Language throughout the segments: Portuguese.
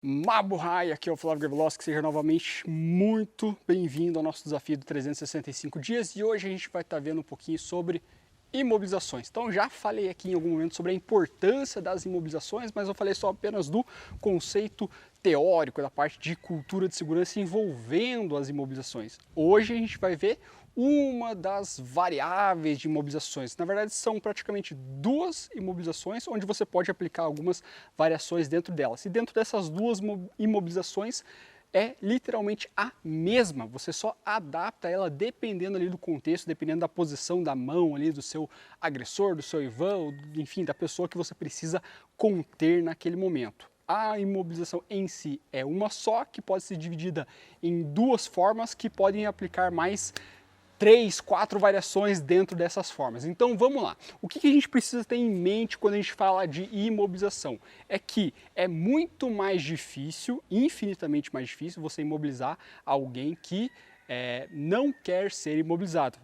Mabuhay, aqui é o Flávio Gaveloski, seja novamente muito bem-vindo ao nosso desafio de 365 dias e hoje a gente vai estar vendo um pouquinho sobre imobilizações. Então já falei aqui em algum momento sobre a importância das imobilizações, mas eu falei só apenas do conceito teórico, da parte de cultura de segurança envolvendo as imobilizações. Hoje a gente vai ver uma das variáveis de imobilizações. Na verdade, são praticamente duas imobilizações, onde você pode aplicar algumas variações dentro delas. E dentro dessas duas imobilizações é literalmente a mesma, você só adapta ela dependendo ali do contexto, dependendo da posição da mão ali do seu agressor, do seu Ivan, enfim, da pessoa que você precisa conter naquele momento. A imobilização em si é uma só, que pode ser dividida em duas formas, que podem aplicar mais 3, 4 variações dentro dessas formas. Então vamos lá. O que a gente precisa ter em mente quando a gente fala de imobilização? É que é muito mais difícil, infinitamente mais difícil, você imobilizar alguém que não quer ser imobilizado.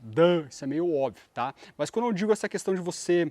Isso é meio óbvio, tá? Mas quando eu digo essa questão de você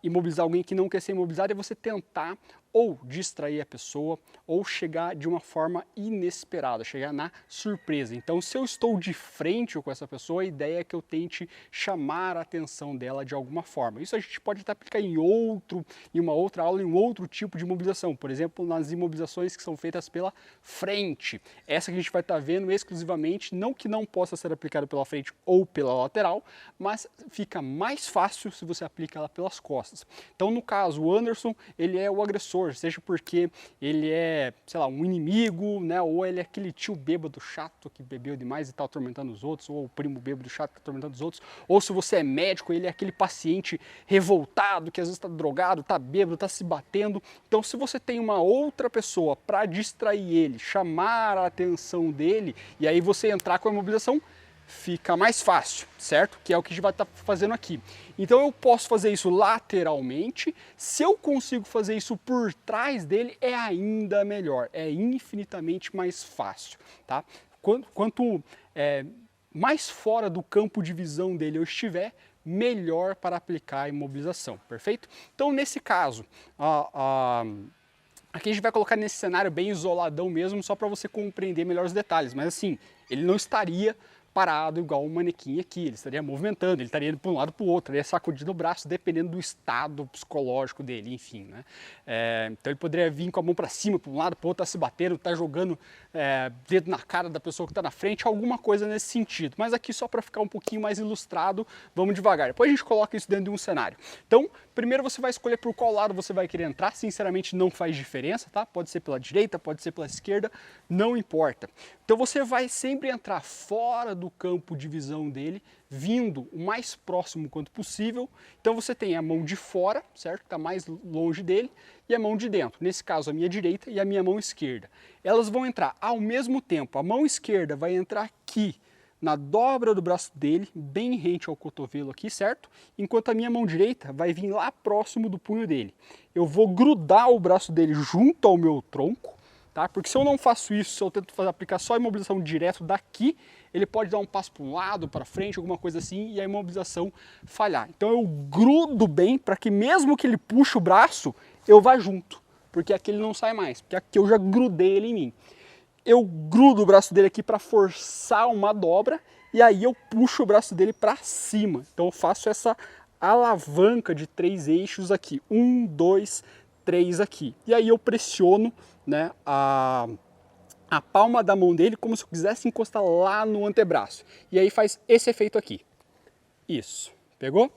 imobilizar alguém que não quer ser imobilizado, é você tentar ou distrair a pessoa, ou chegar de uma forma inesperada, chegar na surpresa. Então, se eu estou de frente com essa pessoa, a ideia é que eu tente chamar a atenção dela de alguma forma. Isso a gente pode até aplicar em uma outra aula, em um outro tipo de imobilização. Por exemplo, nas imobilizações que são feitas pela frente. Essa que a gente vai estar vendo exclusivamente, não que não possa ser aplicada pela frente ou pela lateral, mas fica mais fácil se você aplica ela pelas costas. Então, no caso, o Anderson, ele é o agressor, seja porque ele é, sei lá, um inimigo, né, ou ele é aquele tio bêbado chato que bebeu demais e está atormentando os outros, ou o primo bêbado chato que está atormentando os outros, ou se você é médico, ele é aquele paciente revoltado que às vezes está drogado, está bêbado, está se batendo. Então, se você tem uma outra pessoa para distrair ele, chamar a atenção dele, e aí você entrar com a imobilização, fica mais fácil, certo? Que é o que a gente vai estar fazendo aqui. Então eu posso fazer isso lateralmente, se eu consigo fazer isso por trás dele, é ainda melhor, é infinitamente mais fácil, tá? Quanto mais fora do campo de visão dele eu estiver, melhor para aplicar a imobilização, perfeito? Então nesse caso, aqui a gente vai colocar nesse cenário bem isoladão mesmo, só para você compreender melhor os detalhes, mas assim, ele não estaria parado igual um manequim aqui, ele estaria movimentando, ele estaria indo para um lado para o outro, ele ia sacudindo o braço dependendo do estado psicológico dele, enfim, né? Então ele poderia vir com a mão para cima, para um lado, para o outro, tá se batendo, tá jogando dedo na cara da pessoa que está na frente, alguma coisa nesse sentido. Mas aqui só para ficar um pouquinho mais ilustrado, vamos devagar. Depois a gente coloca isso dentro de um cenário. Então, primeiro você vai escolher por qual lado você vai querer entrar, sinceramente não faz diferença, tá? Pode ser pela direita, pode ser pela esquerda, não importa. Então você vai sempre entrar fora do campo de visão dele, vindo o mais próximo quanto possível. Então você tem a mão de fora, certo? Está mais longe dele, e a mão de dentro. Nesse caso, a minha direita e a minha mão esquerda. Elas vão entrar ao mesmo tempo. A mão esquerda vai entrar aqui, na dobra do braço dele, bem rente ao cotovelo aqui, certo? Enquanto a minha mão direita vai vir lá próximo do punho dele. Eu vou grudar o braço dele junto ao meu tronco, tá? Porque se eu não faço isso, se eu tento aplicar só a imobilização direto daqui, ele pode dar um passo para um lado, para frente, alguma coisa assim, e a imobilização falhar. Então eu grudo bem para que mesmo que ele puxe o braço, eu vá junto, porque aqui ele não sai mais, porque aqui eu já grudei ele em mim. Eu grudo o braço dele aqui para forçar uma dobra, e aí eu puxo o braço dele para cima. Então eu faço essa alavanca de 3 eixos aqui, 1, 2, 3 aqui. E aí eu pressiono, né, a palma da mão dele como se eu quisesse encostar lá no antebraço. E aí faz esse efeito aqui. Isso, pegou?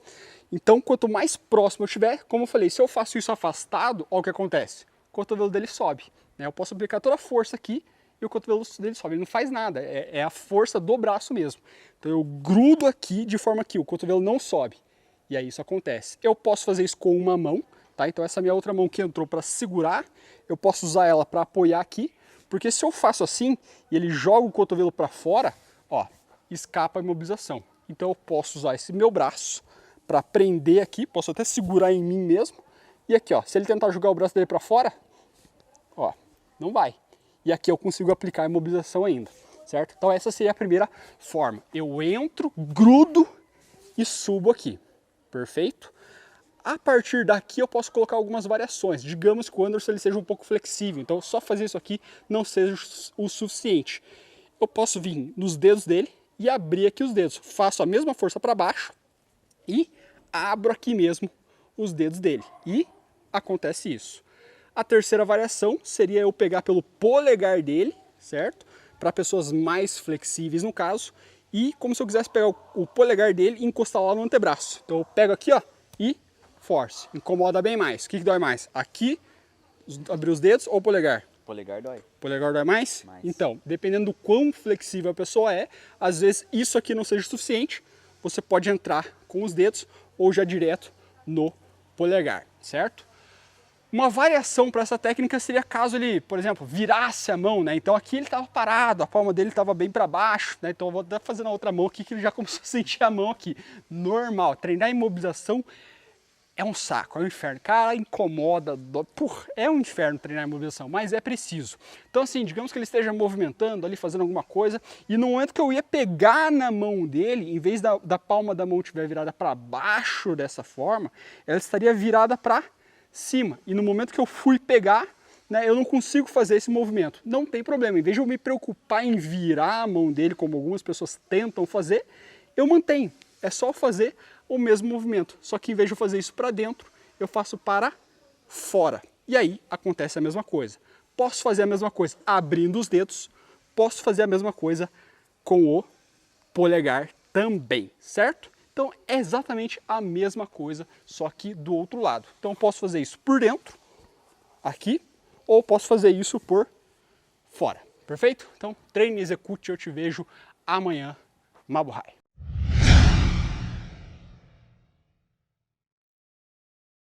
Então, quanto mais próximo eu estiver, como eu falei, se eu faço isso afastado, olha o que acontece. O cotovelo dele sobe, né? Eu posso aplicar toda a força aqui e o cotovelo dele sobe. Ele não faz nada, é a força do braço mesmo. Então eu grudo aqui de forma que o cotovelo não sobe. E aí isso acontece. Eu posso fazer isso com uma mão, tá? Então essa minha outra mão que entrou para segurar, eu posso usar ela para apoiar aqui, porque se eu faço assim e ele joga o cotovelo para fora, ó, escapa a imobilização. Então eu posso usar esse meu braço para prender aqui, posso até segurar em mim mesmo. E aqui, ó, se ele tentar jogar o braço dele para fora, ó, não vai. E aqui eu consigo aplicar a imobilização ainda, certo? Então essa seria a primeira forma. Eu entro, grudo e subo aqui, perfeito? A partir daqui eu posso colocar algumas variações. Digamos que o Anderson ele seja um pouco flexível, então só fazer isso aqui não seja o suficiente. Eu posso vir nos dedos dele e abrir aqui os dedos. Faço a mesma força para baixo e abro aqui mesmo os dedos dele. E acontece isso. A terceira variação seria eu pegar pelo polegar dele, certo? Para pessoas mais flexíveis no caso. E como se eu quisesse pegar o polegar dele e encostar lá no antebraço. Então eu pego aqui, ó, e force. Incomoda bem mais. O que dói mais? Aqui, abrir os dedos ou o polegar? Polegar dói. Polegar dói mais? Então, dependendo do quão flexível a pessoa é, às vezes isso aqui não seja suficiente, você pode entrar com os dedos ou já direto no polegar, certo? Uma variação para essa técnica seria caso ele, por exemplo, virasse a mão, né? Então aqui ele estava parado, a palma dele estava bem para baixo, né? Então eu vou até fazer na outra mão aqui que ele já começou a sentir a mão aqui. Normal, treinar imobilização é um saco, é um inferno. Cara, incomoda, é um inferno treinar imobilização, mas é preciso. Então assim, digamos que ele esteja movimentando ali, fazendo alguma coisa, e no momento que eu ia pegar na mão dele, em vez da palma da mão estiver virada para baixo dessa forma, ela estaria virada para cima. E no momento que eu fui pegar, né, eu não consigo fazer esse movimento. Não tem problema, em vez de eu me preocupar em virar a mão dele, como algumas pessoas tentam fazer, eu mantenho. É só fazer o mesmo movimento, só que em vez de eu fazer isso para dentro, eu faço para fora. E aí acontece a mesma coisa. Posso fazer a mesma coisa abrindo os dedos, posso fazer a mesma coisa com o polegar também, certo? Então é exatamente a mesma coisa, só que do outro lado. Então eu posso fazer isso por dentro, aqui, ou posso fazer isso por fora, perfeito? Então treine e execute, eu te vejo amanhã, Mabuhay.